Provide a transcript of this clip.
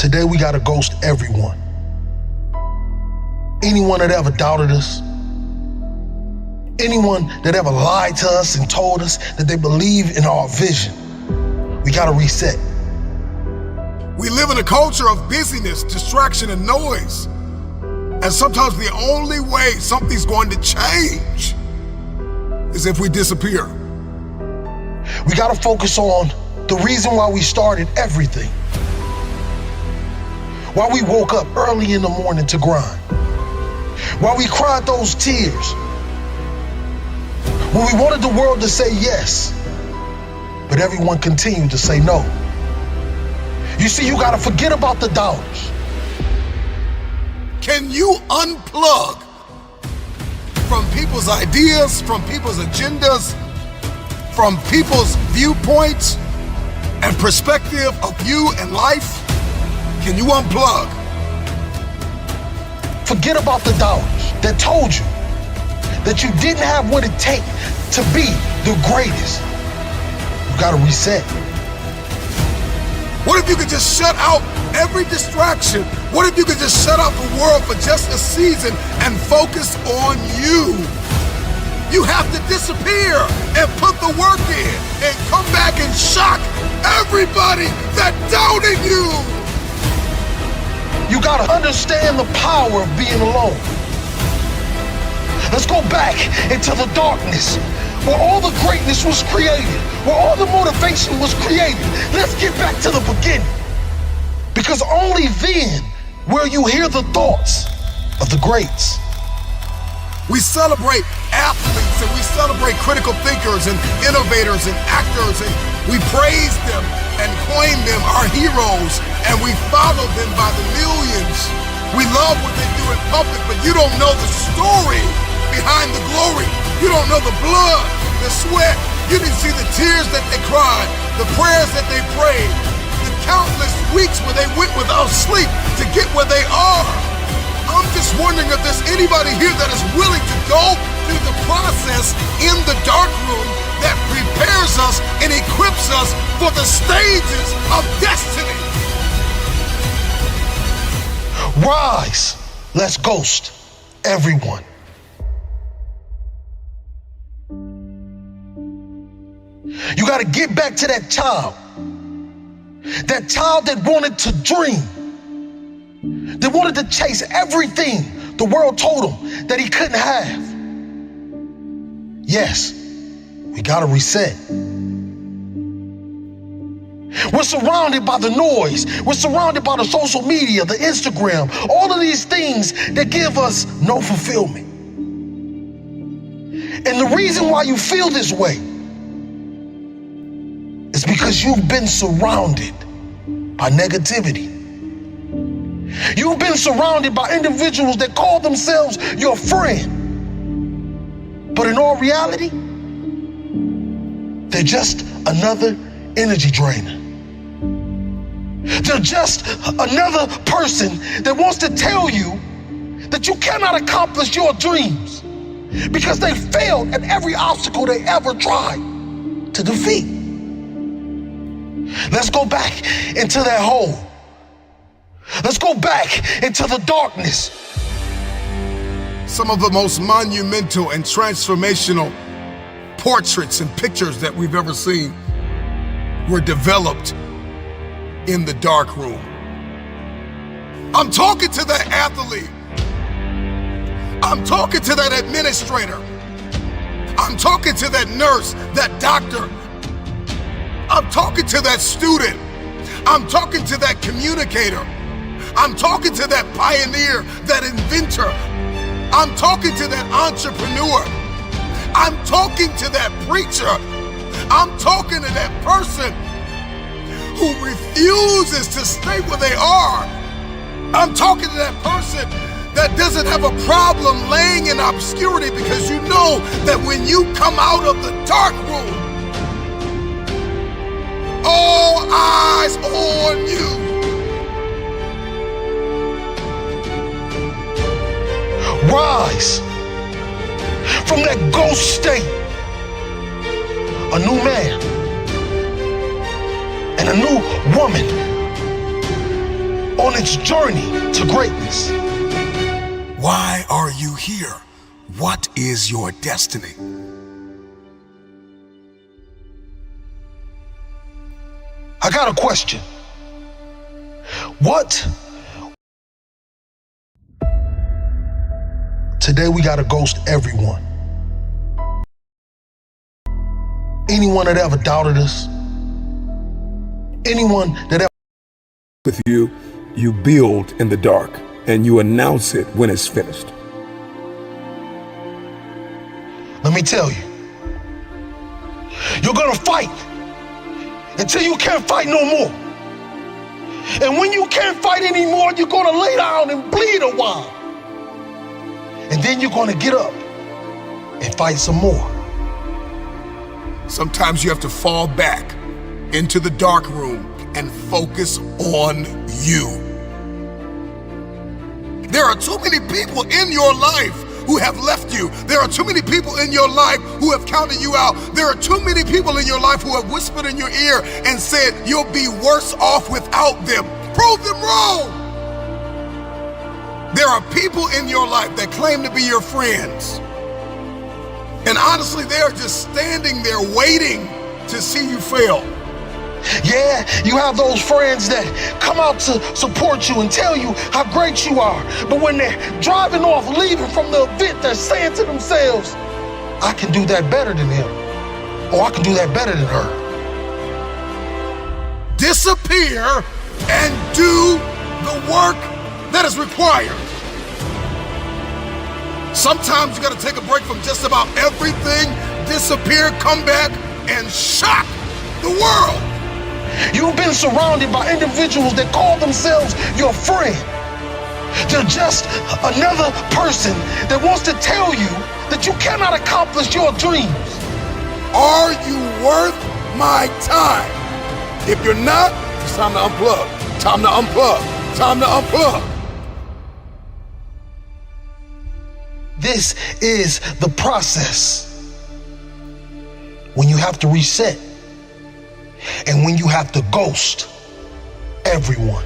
Today we gotta ghost everyone. Anyone that ever doubted us, anyone that ever lied to us and told us that they believe in our vision, we gotta reset. We live in a culture of busyness, distraction, and noise. And sometimes the only way something's going to change is if we disappear. We gotta focus on the reason why we started everything. Why we woke up early in the morning to grind. Why we cried those tears. When we wanted the world to say yes, but everyone continued to say no. You see, you gotta forget about the doubters. Can you unplug from people's ideas, from people's agendas, from people's viewpoints and perspective of you and life? Can you unplug? Forget about the doubters that told you that you didn't have what it takes to be the greatest. You gotta reset. What if you could just shut out every distraction? What if you could just shut out the world for just a season and focus on you? You have to disappear and put the work in and come back and shock everybody that doubted you. You gotta understand the power of being alone. Let's go back into the darkness where all the greatness was created, where all the motivation was created. Let's get back to the beginning. Because only then will you hear the thoughts of the greats. We celebrate athletes and we celebrate critical thinkers and innovators and actors, and we praise them and claim them our heroes, and we follow them by the millions. We love what they do in public, but you don't know the story behind the glory. You don't know the blood, the sweat. You didn't see the tears that they cried, the prayers that they prayed, the countless weeks where they went without sleep to get where they are. I'm just wondering if there's anybody here that is willing to go through the process in the dark room that prepares us and equips us for the stages of destiny. Rise, let's ghost everyone. You gotta get back to that child that wanted to dream, that wanted to chase everything the world told him that he couldn't have. Yes, we gotta reset. We're surrounded by the noise. We're surrounded by the social media, the Instagram, all of these things that give us no fulfillment. And the reason why you feel this way is because you've been surrounded by negativity. You've been surrounded by individuals that call themselves your friend. But in all reality, they're just another energy drainer. They're just another person that wants to tell you that you cannot accomplish your dreams because they failed at every obstacle they ever tried to defeat. Let's go back into that hole. Let's go back into the darkness. Some of the most monumental and transformational portraits and pictures that we've ever seen were developed in the dark room. I'm talking to that athlete. I'm talking to that administrator. I'm talking to that nurse, that doctor. I'm talking to that student. I'm talking to that communicator. I'm talking to that pioneer, that inventor. I'm talking to that entrepreneur. I'm talking to that preacher. I'm talking to that person who refuses to stay where they are. I'm talking to that person that doesn't have a problem laying in obscurity because you know that when you come out of the dark room, all eyes on you. Rise from that ghost state, a new man and a new woman on its journey to greatness. Why are you here? What is your destiny? I got a question. What? Today we gotta ghost everyone. Anyone that ever doubted us. Anyone that ever with you, you build in the dark and you announce it when it's finished. Let me tell you, you're gonna fight until you can't fight no more. And when you can't fight anymore, you're gonna lay down and bleed a while. And then you're gonna get up and fight some more. Sometimes you have to fall back into the dark room and focus on you. There are too many people in your life who have left you. There are too many people in your life who have counted you out. There are too many people in your life who have whispered in your ear and said you'll be worse off without them. Prove them wrong. There are people in your life that claim to be your friends. And honestly, they are just standing there waiting to see you fail. Yeah, you have those friends that come out to support you and tell you how great you are. But when they're driving off, leaving from the event, they're saying to themselves, I can do that better than him. Or I can do that better than her. Disappear and do the work that is required. Sometimes you gotta take a break from just about everything, disappear, come back, and shock the world. You've been surrounded by individuals that call themselves your friend. They're just another person that wants to tell you that you cannot accomplish your dreams. Are you worth my time? If you're not, it's time to unplug. Time to unplug. Time to unplug. This is the process when you have to reset and when you have to ghost everyone.